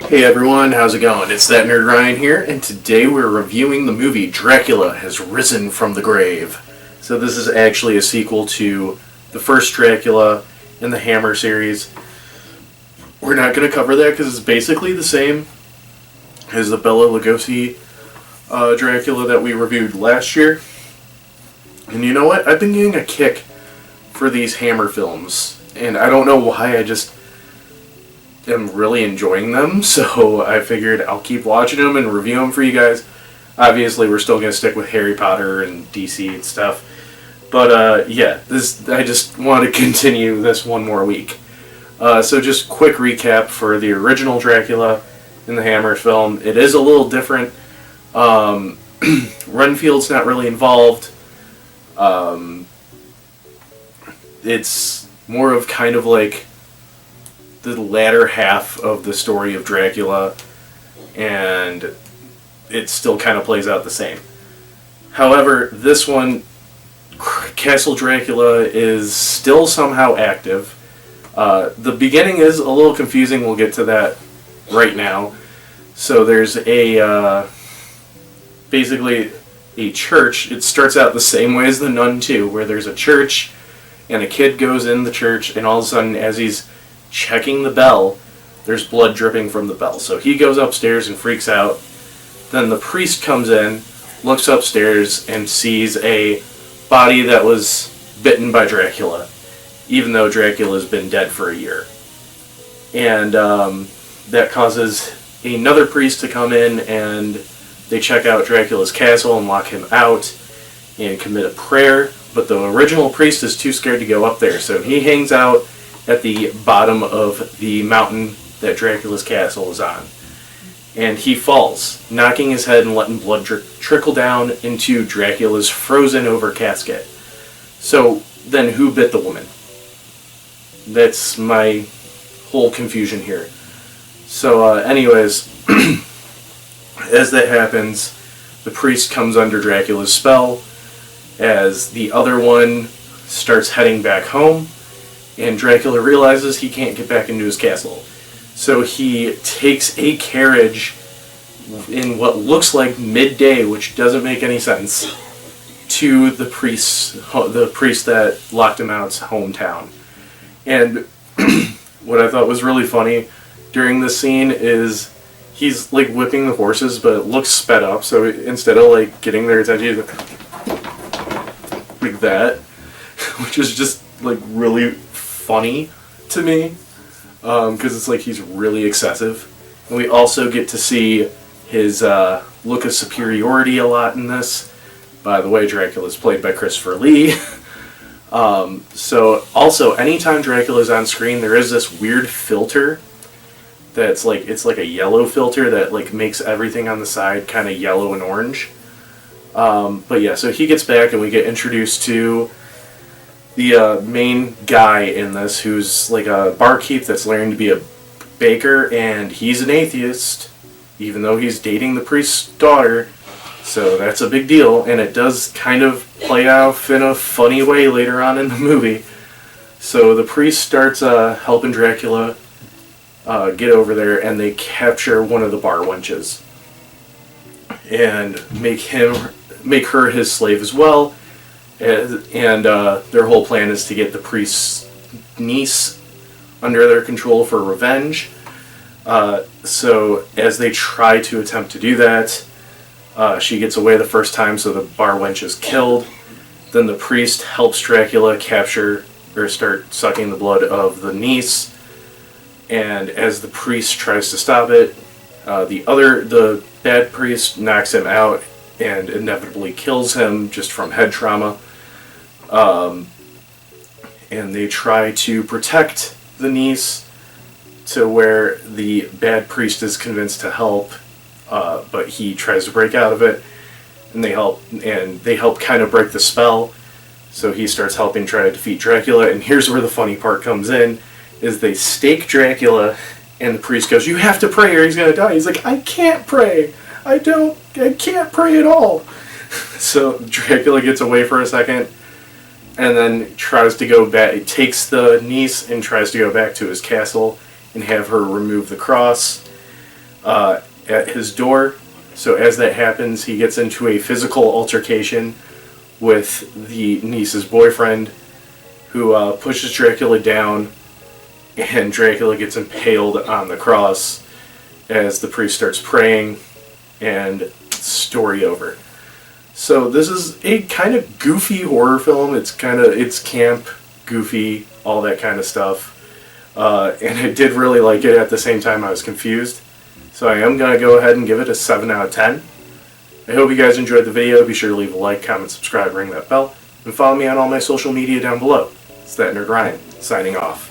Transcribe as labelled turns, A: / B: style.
A: Hey everyone, how's it going? It's that nerd Ryan here, and today we're reviewing the movie Dracula Has Risen from the Grave. So this is actually a sequel to the first Dracula in the Hammer series. We're not going to cover that because it's basically the same as the Bela Lugosi Dracula that we reviewed last year. And you know what? I've been getting a kick for these Hammer films, and I don't know why, I just am really enjoying them, so I figured I'll keep watching them and review them for you guys. Obviously, we're still going to stick with Harry Potter and DC and stuff, but I just want to continue this one more week. So just quick recap for the original Dracula in the Hammer film. It is a little different. Renfield's not really involved. It's more of kind of like the latter half of the story of Dracula, and it still kind of plays out the same. However, this one, Castle Dracula, is still somehow active. The beginning is a little confusing, we'll get to that right now. So there's basically a church. It starts out the same way as The Nun 2, where there's a church, and a kid goes in the church, and all of a sudden, as he's checking the bell, there's blood dripping from the bell. So he goes upstairs and freaks out. Then the priest comes in, looks upstairs, and sees a body that was bitten by Dracula, even though Dracula's been dead for a year. And that causes another priest to come in, and they check out Dracula's castle and lock him out and commit a prayer. But the original priest is too scared to go up there, so he hangs out at the bottom of the mountain that Dracula's castle is on. And he falls, knocking his head and letting blood trickle down into Dracula's frozen over casket. So then who bit the woman? That's my whole confusion here. So anyways, as that happens, the priest comes under Dracula's spell as the other one starts heading back home. And Dracula realizes he can't get back into his castle. So he takes a carriage in what looks like midday, which doesn't make any sense, to the priest that locked him out's hometown. And what I thought was really funny during this scene is he's like whipping the horses, but it looks sped up. So instead of like getting their attention, he's like that, which is just like really funny to me, because it's like he's really excessive. And we also get to see his look of superiority a lot in this. By the way, Dracula is played by Christopher Lee. So also, anytime Dracula's on screen, there is this weird filter that's like, it's like a yellow filter that like makes everything on the side kind of yellow and orange. But yeah, so he gets back and we get introduced to the main guy in this, who's like a barkeep that's learning to be a baker, and he's an atheist, even though he's dating the priest's daughter, so that's a big deal, and it does kind of play out in a funny way later on in the movie. So the priest starts helping Dracula get over there, and they capture one of the bar wenches, and make her his slave as well. And their whole plan is to get the priest's niece under their control for revenge. So as they try to attempt to do that, she gets away the first time, so the bar wench is killed. Then the priest helps Dracula capture or start sucking the blood of the niece. And as the priest tries to stop it, the bad priest knocks him out and inevitably kills him just from head trauma. And they try to protect the niece to where the bad priest is convinced to help, but he tries to break out of it, and they help kind of break the spell. So he starts helping try to defeat Dracula, and here's where the funny part comes in, is they stake Dracula, and the priest goes, "You have to pray or he's gonna die." He's like, "I can't pray. I can't pray at all." So Dracula gets away for a second, and then tries to go back. He takes the niece and tries to go back to his castle and have her remove the cross. at his door. So as that happens, he gets into a physical altercation with the niece's boyfriend, who pushes Dracula down, and Dracula gets impaled on the cross as the priest starts praying, and story over. So this is a kind of goofy horror film. It's camp, goofy, all that kind of stuff. And I did really like it. At the same time, I was confused. So I am going to go ahead and give it a 7 out of 10. I hope you guys enjoyed the video. Be sure to leave a like, comment, subscribe, ring that bell, and follow me on all my social media down below. It's that Nerd Ryan, signing off.